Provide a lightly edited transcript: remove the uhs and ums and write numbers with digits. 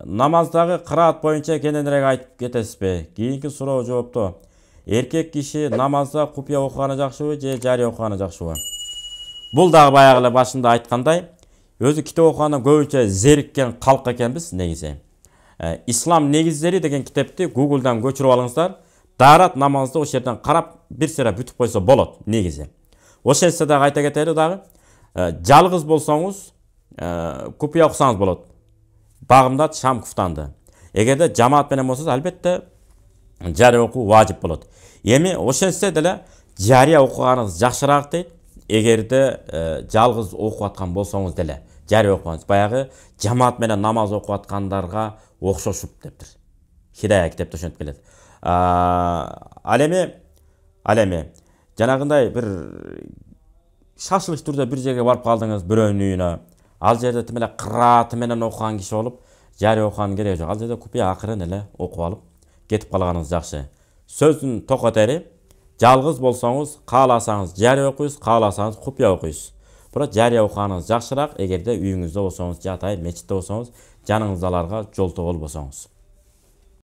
намаздагы кыраат боюнча кененирээк айтып кетесизби? Кийинки суроо жоопто. Эркек киши намазда купуя окуганы жакшыбы же жария окуганы жакшыбы? Бул дагы баягы эле башында айткандай, өзү китеп окугандан көбүнчө зериккен калк экенбиз негизи. Ислам негиздери деген китепти Google'дан көчүрүп алыңыздар. Дарат намазды ошол жерден карап бир сыра бүтүп койсо болот негизи. Ошол нерсе дагы айта кетели дагы. Жалгыз болсоңуз купуя окусаңыз болот. Багымдат шам куфтанды. Эгерде жамаат менен болсоңуз албетте жария окуу важип болот. Эми ошол нерсе деле жария окуганыңыз жакшыраак дейт. Эгерде жалгыз окуп аткан болсоңуз деле жария окуганыңыз баягы жамаат менен намаз окуп аткандарга окшошуп дептир. Хидая китепте ошентип келет. Ал эми жанагындай бир шашылыш түрдө бир жерге барып калдыңыз, бирөөнүн үйүнө. Ал жерде тим эле кырааты менен окуган киши болуп, жария окуганын кереги жок. Ал жерде купуя акырын эле окуп алып кетип калганыңыз жакшы. Сөздүн токотери, жалгыз болсоңуз, кааласаңыз жария окуйсуз, кааласаңыз купуя окуйсуз. Бирок жария окуганыңыз жакшыраак, эгерде үйүңүздө болсоңуз, жатай, мечитте болсоңуз, жаныңыздагыларга жолтоо болбосоңуз.